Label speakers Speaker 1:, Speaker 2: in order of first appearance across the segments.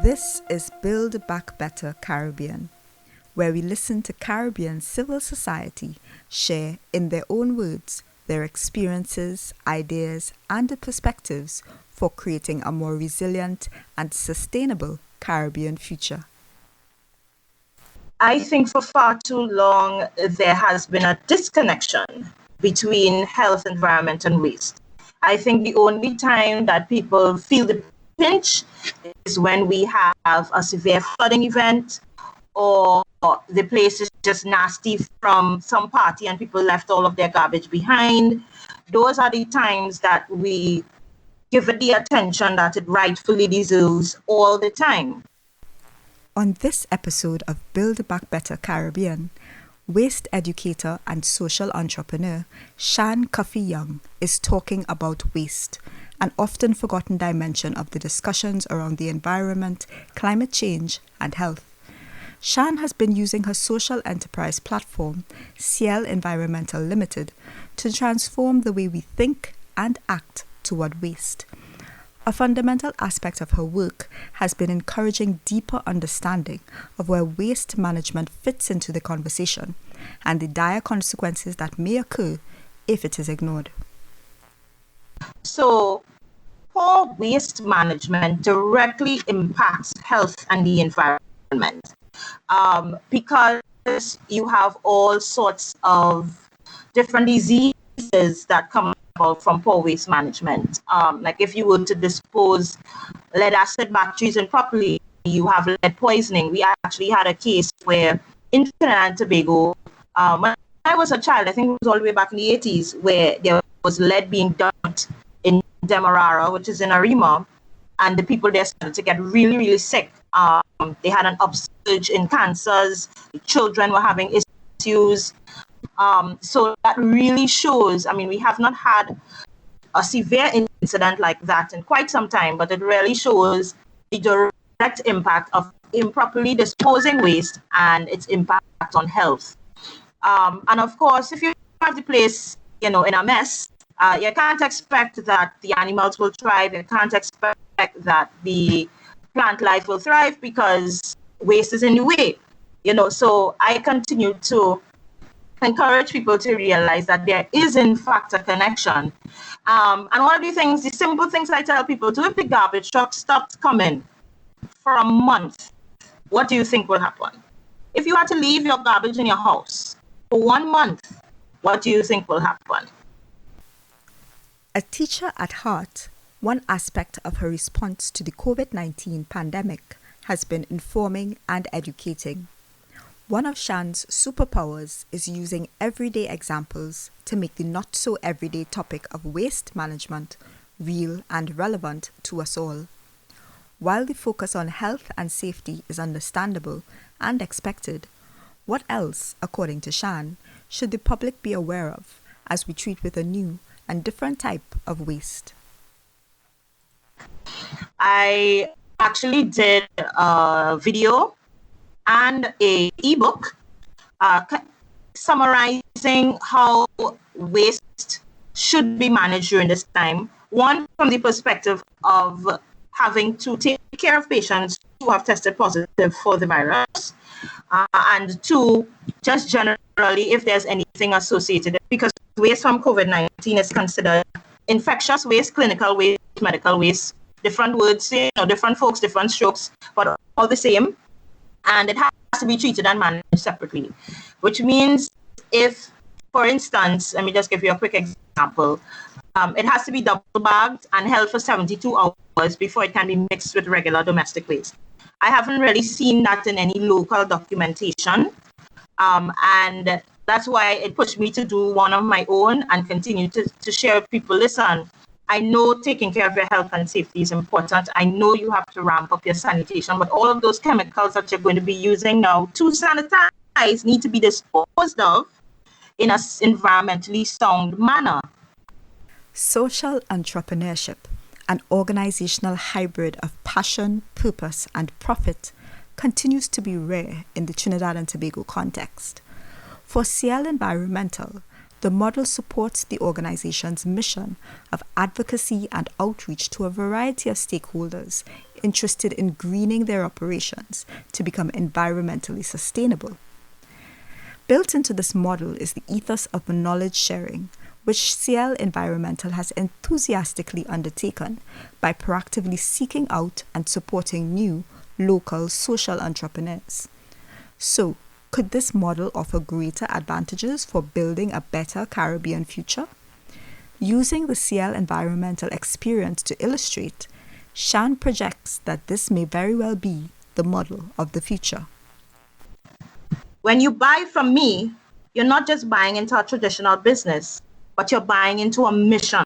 Speaker 1: This is Build Back Better Caribbean, where we listen to Caribbean civil society share, in their own words, their experiences, ideas, and perspectives for creating a more resilient and sustainable Caribbean future.
Speaker 2: I think for far too long, there has been a disconnection between health, environment, and waste. I think the only time that people feel the pinch is when we have a severe flooding event, or the place is just nasty from some party and people left all of their garbage behind. Those are the times that we give it the attention that it rightfully deserves all the time.
Speaker 1: On this episode of Build Back Better Caribbean, waste educator and social entrepreneur Sian Cuffy-Young is talking about waste, an often forgotten dimension of the discussions around the environment, climate change, and health. Sian has been using her social enterprise platform, SIEL Environmental Limited, to transform the way we think and act toward waste. A fundamental aspect of her work has been encouraging deeper understanding of where waste management fits into the conversation and the dire consequences that may occur if it is ignored.
Speaker 2: So, poor waste management directly impacts health and the environment, because you have all sorts of different diseases that come about from poor waste management. Like if you were to dispose lead acid batteries improperly, you have lead poisoning. We actually had a case where in Trinidad and Tobago, when I was a child, I think it was all the way back in the 80s, where there was lead being dumped in Demerara, which is in Arima, and the people there started to get really, really sick. They had an upsurge in cancers. The children were having issues. So that really shows, we have not had a severe incident like that in quite some time, but it really shows the direct impact of improperly disposing waste and its impact on health. And of course, if you have the place, in a mess, you can't expect that the animals will thrive. You can't expect that the plant life will thrive because waste is in the way. So I continue to encourage people to realize that there is in fact a connection. And one of the simple things I tell people to, if the garbage truck stops coming for a month, what do you think will happen? If you had to leave your garbage in your house for 1 month, what do you think will happen?
Speaker 1: A teacher at heart, one aspect of her response to the COVID-19 pandemic has been informing and educating. One of Sian's superpowers is using everyday examples to make the not-so-everyday topic of waste management real and relevant to us all. While the focus on health and safety is understandable and expected, what else, according to Sian, should the public be aware of as we treat with a new and different type of waste?
Speaker 2: I actually did a video and an ebook summarizing how waste should be managed during this time. One, from the perspective of having to take care of patients who have tested positive for the virus, and two, just generally if there's anything associated, because waste from COVID-19 is considered infectious waste, clinical waste, medical waste, different words, different folks, different strokes, but all the same. And it has to be treated and managed separately, which means if, for instance, let me just give you a quick example. It has to be double bagged and held for 72 hours before it can be mixed with regular domestic waste. I haven't really seen that in any local documentation. And that's why it pushed me to do one of my own and continue to share with people. Listen, I know taking care of your health and safety is important. I know you have to ramp up your sanitation, but all of those chemicals that you're going to be using now to sanitize need to be disposed of in an environmentally sound manner.
Speaker 1: Social entrepreneurship, an organizational hybrid of passion, purpose, and profit, continues to be rare in the Trinidad and Tobago context. For SIEL Environmental, the model supports the organization's mission of advocacy and outreach to a variety of stakeholders interested in greening their operations to become environmentally sustainable. Built into this model is the ethos of knowledge sharing, which SIEL Environmental has enthusiastically undertaken by proactively seeking out and supporting new, local social entrepreneurs. So, could this model offer greater advantages for building a better Caribbean future? Using the SIEL Environmental experience to illustrate, Sian projects that this may very well be the model of the future.
Speaker 2: When you buy from me, you're not just buying into a traditional business, but you're buying into a mission.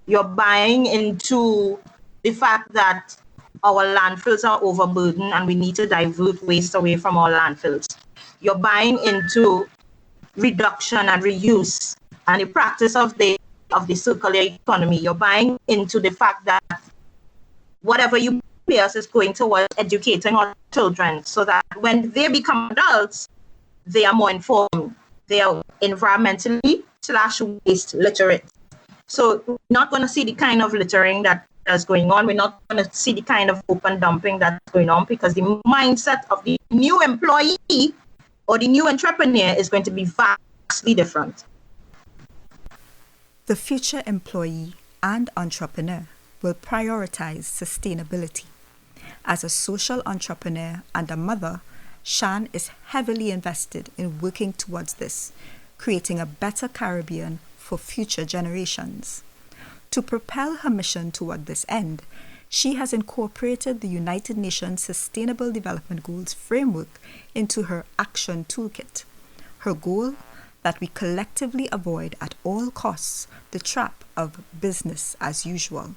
Speaker 2: You're buying into the fact that our landfills are overburdened and we need to divert waste away from our landfills. You're buying into reduction and reuse and the practice of the circular economy. You're buying into the fact that whatever you pay us is going towards educating our children so that when they become adults, they are more informed. They are environmentally/waste literate. So we're not going to see the kind of littering that is going on. We're not going to see the kind of open dumping that's going on because the mindset of the new employee or the new entrepreneur is going to be vastly different.
Speaker 1: The future employee and entrepreneur will prioritize sustainability. As a social entrepreneur and a mother, Sian is heavily invested in working towards this, creating a better Caribbean for future generations. To propel her mission toward this end, she has incorporated the United Nations Sustainable Development Goals framework into her action toolkit. Her goal? That we collectively avoid at all costs the trap of business as usual.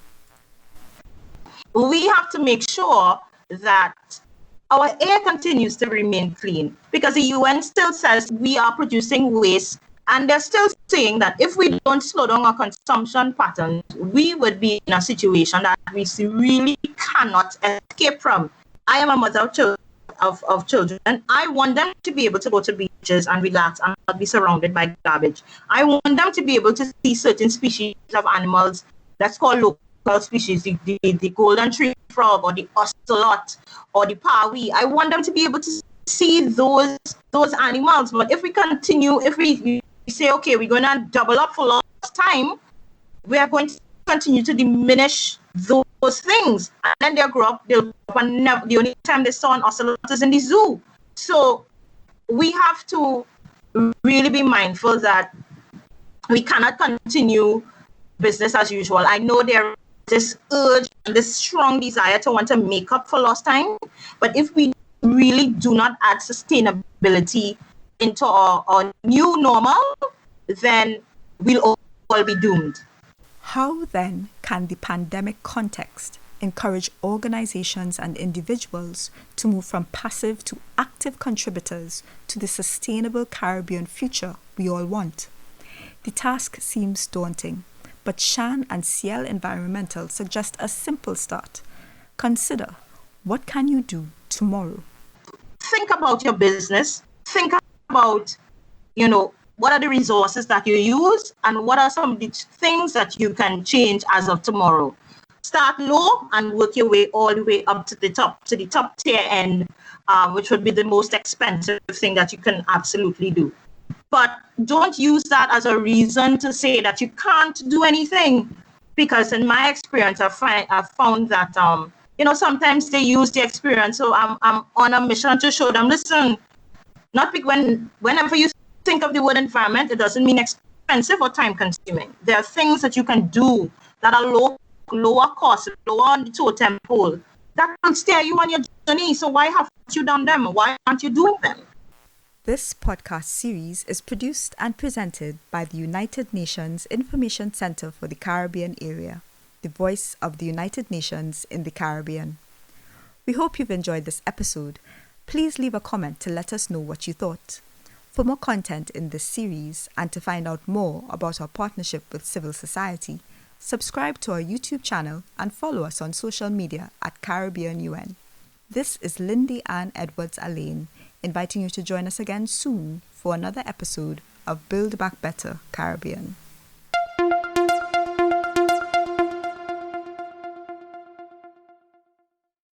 Speaker 2: We have to make sure that our air continues to remain clean because the UN still says we are producing waste, and they're still saying that if we don't slow down our consumption patterns, we would be in a situation that we really cannot escape from. I am a mother of children. I want them to be able to go to beaches and relax and not be surrounded by garbage. I want them to be able to see certain species of animals that's called local species, the golden tree frog or the ocelot or the pawi. I want them to be able to see those animals. But if we say, okay, we're going to double up for lost time, we are going to continue to diminish those things. And then they'll grow up, the only time they saw an ocelot is in the zoo. So we have to really be mindful that we cannot continue business as usual. I know there is this urge and this strong desire to want to make up for lost time, but if we really do not add sustainability into our new normal, then we'll all be doomed.
Speaker 1: How then can the pandemic context encourage organizations and individuals to move from passive to active contributors to the sustainable Caribbean future we all want? The task seems daunting, but Sian and SIEL Environmental suggest a simple start. Consider, what can you do tomorrow?
Speaker 2: Think about your business. Think about, what are the resources that you use and what are some of the things that you can change as of tomorrow. Start low and work your way all the way up to the top tier end, which would be the most expensive thing that you can absolutely do. But don't use that as a reason to say that you can't do anything, because in my experience, I've found that sometimes they use the experience. So I'm on a mission to show them, listen, whenever you think of the word environment, it doesn't mean expensive or time consuming. There are things that you can do that are lower cost, lower on the totem pole, that can steer you on your journey. So why haven't you done them? Why aren't you doing them?
Speaker 1: This podcast series is produced and presented by the United Nations Information Center for the Caribbean Area, the voice of the United Nations in the Caribbean. We hope you've enjoyed this episode. Please leave a comment to let us know what you thought. For more content in this series and to find out more about our partnership with civil society, subscribe to our YouTube channel and follow us on social media at Caribbean UN. This is Lindy Ann Edwards Alain, inviting you to join us again soon for another episode of Build Back Better Caribbean.